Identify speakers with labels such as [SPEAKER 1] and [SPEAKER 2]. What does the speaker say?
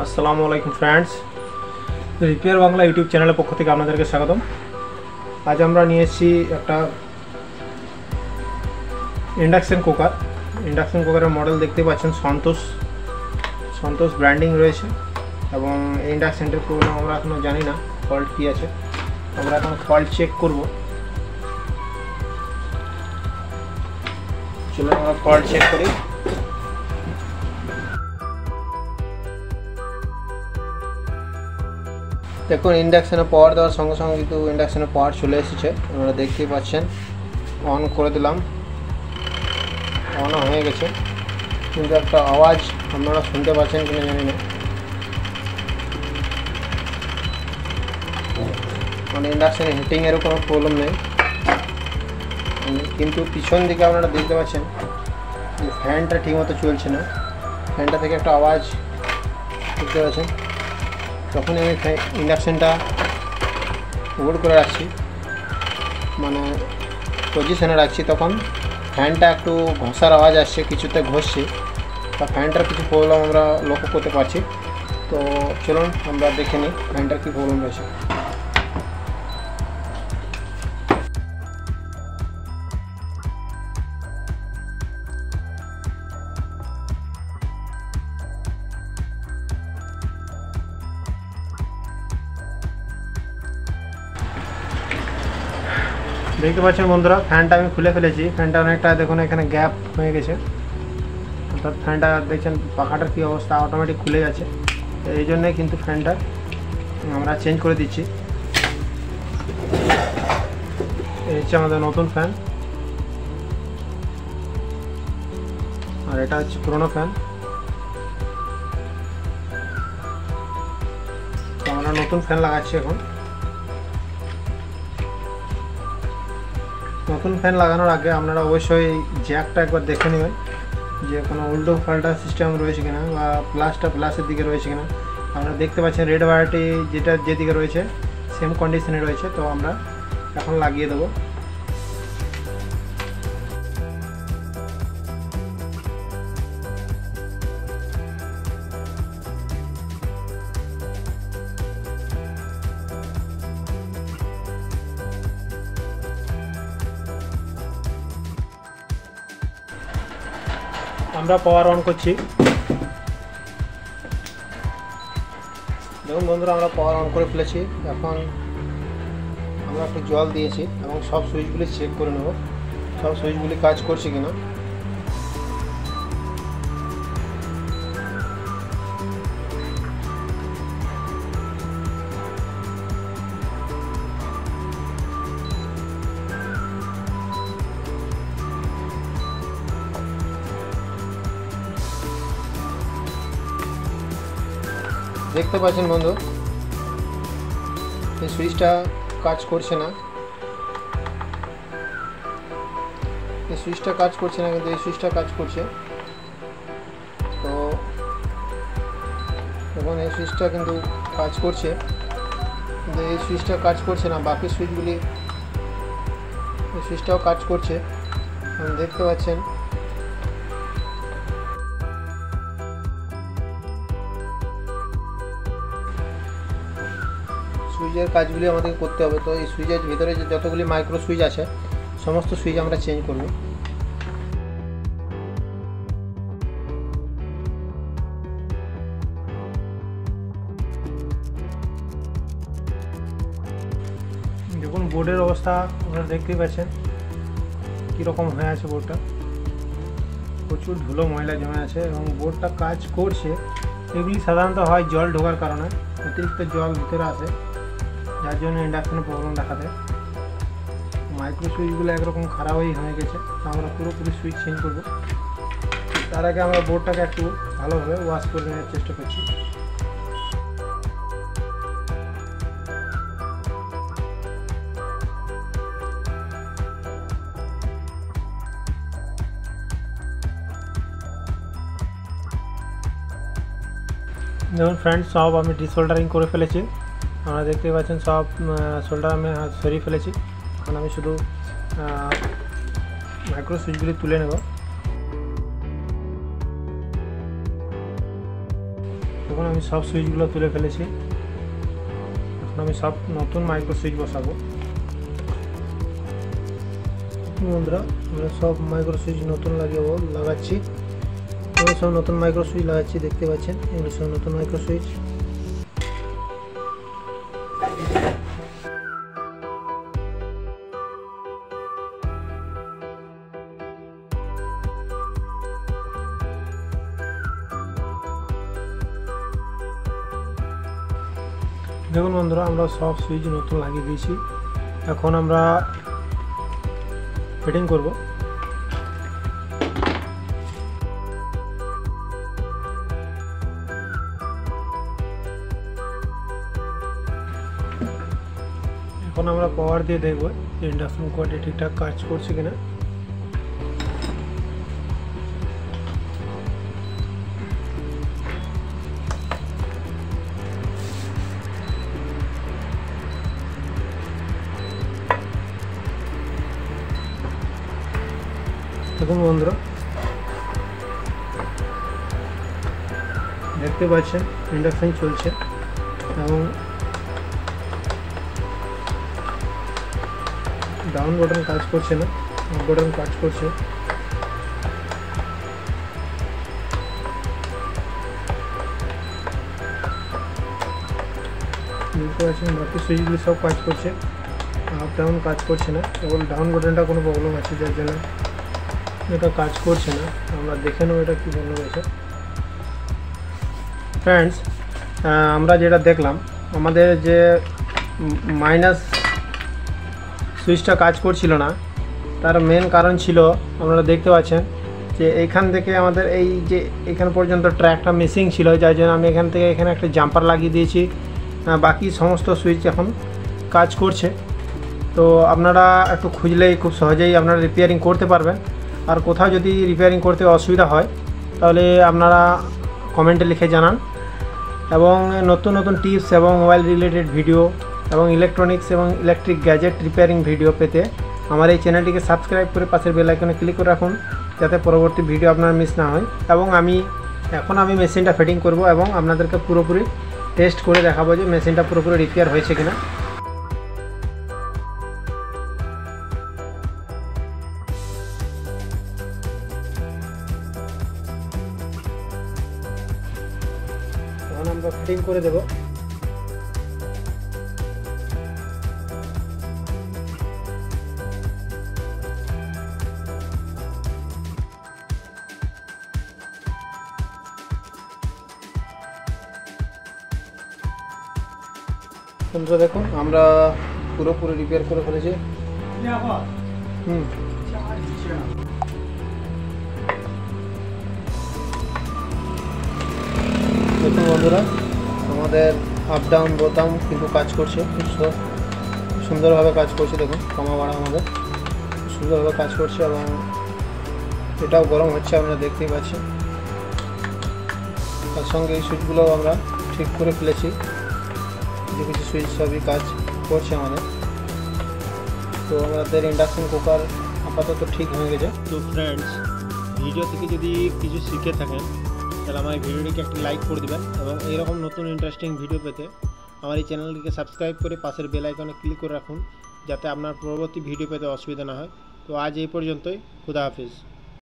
[SPEAKER 1] আসসালামু আলাইকুম friends, repair Bangla YouTube চ্যানেলের পক্ষ থেকে আপনাদেরকে স্বাগতম। আজ আমরা নিয়ে এসেছি একটা ইন্ডাকশন কুকারের মডেল দেখতে পাচ্ছেন। সন্তোষ ব্র্যান্ডিং রয়েছে এবং এই ইন্ডাকশনটার প্রবলেম আমরা এখনও জানি না ফল্ট কী আছে। আমরা এখন ফল্ট চেক করব। চলুন আমরা ফল্ট চেক করি। দেখুন, ইন্ডাকশানে পাওয়ার দেওয়ার সঙ্গে সঙ্গে কিন্তু ইন্ডাকশানে পাওয়ার চলে এসেছে। আপনারা দেখতেই পাচ্ছেন। অন করে দিলাম, অনও হয়ে গেছে, কিন্তু একটা আওয়াজ আপনারা শুনতে পাচ্ছেন কিনা জানি না। মানে ইন্ডাকশানে হিটিংয়েরও কোনো প্রবলেম নেই, কিন্তু পিছন দিকে আপনারা দেখতে পাচ্ছেন যে ফ্যানটা ঠিকমতো চলছে না। ফ্যানটা থেকে একটা আওয়াজ দেখতে পাচ্ছেন। যখনই আমি ইন্ডাকশানটা হোল্ড করে রাখছি, মানে পজিশানে রাখছি, তখন ফ্যানটা একটু ঘষার আওয়াজ আসছে, কিছুতে ঘষছে, বা ফ্যানটার কিছু প্রবলেম আমরা লক্ষ্য করতে পারছি। তো চলুন আমরা দেখে নিই ফ্যানটার কী প্রবলেম রয়েছে। দেখতে পাচ্ছেন বন্ধুরা, ফ্যানটা আমি খুলে ফেলেছি। ফ্যানটা অনেকটা দেখুন এখানে গ্যাপ হয়ে গেছে, অর্থাৎ ফ্যানটা দেখছেন পাখাটার কী অবস্থা, অটোমেটিক খুলে যাচ্ছে। এই জন্যে কিন্তু ফ্যানটা আমরা চেঞ্জ করে দিচ্ছি। এই হচ্ছে আমাদের নতুন ফ্যান, আর এটা হচ্ছে পুরোনো ফ্যান। তো আমরা নতুন ফ্যান লাগাচ্ছি এখন। নতুন ফ্যান লাগানোর আগে আপনারা অবশ্যই জ্যাকটা একবার দেখে নেবেন যে কোনো উল্টো পাল্টা সিস্টেম রয়েছে কিনা, বা প্লাসের দিকে রয়েছে কিনা। আপনারা দেখতে পাচ্ছেন রেড ওয়্যারটি যেটা যেদিকে রয়েছে সেম কন্ডিশনে রয়েছে। তো আমরা এখন লাগিয়ে দেবো। আমরা পাওয়ার অন করছি। দেখুন বন্ধুরা, আমরা পাওয়ার অন করে ফেলেছি। এখন আমরা একটু জল দিয়েছি এবং সব সুইচগুলি চেক করে নেব, সব সুইচগুলি কাজ করছে কিনা। দেখতে পাচ্ছেন বন্ধু, এই সুইচটা কাজ করছে না, কিন্তু এই সুইচটা কাজ করছে। তো এখন এই সুইচটা কিন্তু কাজ করছে, কিন্তু এই সুইচটা কাজ করছে না। বাকি সুইচগুলি, এই সুইচটাও কাজ করছে, দেখতে পাচ্ছেন। সুইচের কাজগুলি আমাদেরকে করতে হবে। তো এই সুইচের ভিতরে যে যতগুলি মাইক্রো সুইচ আছে সমস্ত সুইচ আমরা চেঞ্জ করব। দেখুন বোর্ডের অবস্থা আপনারা দেখতেই পাচ্ছেন কীরকম হয়ে আছে। বোর্ডটা প্রচুর ধুলো ময়লা জমে আছে এবং বোর্ডটা কাজ করছে। এগুলি সাধারণত হয় জল ঢোকার কারণে, অতিরিক্ত জল ভিতরে আসে, যার জন্য ইন্ডাকশনে প্রবলেম দেখা দেয়। মাইক্রো সুইচগুলো একরকম খারাপই হয়ে গেছে। আমরা পুরোপুরি সুইচ চেঞ্জ করব। তার আগে আমরা বোর্ডটাকে একটু ভালোভাবে ওয়াশ করে নেওয়ার চেষ্টা করছি। দেখুন ফ্রেন্ডস, সব আমি ডিসোল্ডারিং করে ফেলেছি। আপনারা দেখতেই পাচ্ছেন সব সোল্ডার আমি সরিয়ে ফেলেছি। এখন আমি শুধু মাইক্রো সুইচগুলি তুলে নেব। দেখুন আমি সব সুইচগুলো তুলে ফেলেছি। এখন আমি সব নতুন মাইক্রো সুইচ বসাবো। বন্ধুরা আমরা সব মাইক্রো সুইচ নতুন লাগাচ্ছি। আমরা সব নতুন মাইক্রো সুইচ লাগাচ্ছি, দেখতে পাচ্ছেন এগুলো সব নতুন মাইক্রো সুইচ। দেখুন বন্ধুরা আমরা সব সুইচ নতুন লাগিয়ে দিয়েছি। এখন আমরা ফিটিং করব। এখন আমরা পাওয়ার দিয়ে দেখব যে ইন্ডাকশন কোয়ার্ডে ঠিকঠাক কাজ করছে কিনা। দেখুন বন্ধুরা দেখতে পাচ্ছেন ইন্ডাকশন চলছে এবং ডাউন বাটন কাজ করছে না, আপ বাটন কাজ করছে। দেখতে পাচ্ছেন বাকি সুইচগুলি সব কাজ করছে, আপ ডাউন কাজ করছে না, কেবল ডাউন বাটনটা কোনো প্রবলেম আছে যার জন্য এটা কাজ করছে না। আমরা দেখে নেব এটা কী প্রবলেম আছে। ফ্রেন্ডস আমরা যেটা দেখলাম আমাদের যে মাইনাস সুইচটা কাজ করছিল না, তার মেন কারণ ছিল আপনারা দেখতে পাচ্ছেন যে এইখান থেকে আমাদের এই যে এখান পর্যন্ত ট্র্যাকটা মিসিং ছিল, যার জন্য আমি এখান থেকে এখানে একটা জাম্পার লাগিয়ে দিয়েছি। বাকি সমস্ত সুইচ এখন কাজ করছে। তো আপনারা একটু খুঁজলেই খুব সহজেই আপনারা রিপেয়ারিং করতে পারবেন। আর কোথাও যদি রিপেয়ারিং করতে অসুবিধা হয় তাহলে আপনারা কমেন্টে লিখে জানান। এবং নতুন নতুন টিপস এবং মোবাইল রিলেটেড ভিডিও এবং ইলেকট্রনিক্স এবং ইলেকট্রিক গ্যাজেট রিপেয়ারিং ভিডিও পেতে আমার এই চ্যানেলটিকে সাবস্ক্রাইব করে পাশের বেল আইকনে ক্লিক করে রাখুন, যাতে পরবর্তী ভিডিও আপনার মিস না হয়। এবং এখন আমি মেশিনটা ফিটিং করব এবং আপনাদেরকে পুরোপুরি টেস্ট করে দেখাবো যে মেশিনটা পুরোপুরি রিপেয়ার হয়েছে কিনা। এখন আমরা ফিটিং করে দেব। বন্ধুরা দেখুন আমরা পুরোপুরি রিপেয়ার করে ফেলেছি। দেখুন বন্ধুরা আমাদের আপ ডাউন বোতাম কিন্তু কাজ করছে, খুব সুন্দরভাবে কাজ করছে। দেখুন কমা বাড়া আমাদের সুন্দরভাবে কাজ করছে এবং এটাও গরম হচ্ছে, আপনারা দেখতেই পাচ্ছেন। তার সঙ্গে এই সুইচগুলো আমরা ঠিক করে ফেলেছি, কিছু সুইচ সবই কাজ করছে আমাদের। তো আমাদের ইন্ডাকশন কুকার আপাতত ঠিক হয়ে গেছে। তো ফ্রেন্ডস ভিডিও থেকে যদি কিছু শিখে থাকেন তাহলে আমার এই ভিডিওটিকে একটি লাইক করে দেবেন এবং এইরকম নতুন ইন্টারেস্টিং ভিডিও পেতে আমার এই চ্যানেলটিকে সাবস্ক্রাইব করে পাশের বেল আইকনে ক্লিক করে রাখুন, যাতে আপনার পরবর্তী ভিডিও পেতে অসুবিধা না হয়। তো আজ এই পর্যন্তই, খুদা হাফেজ।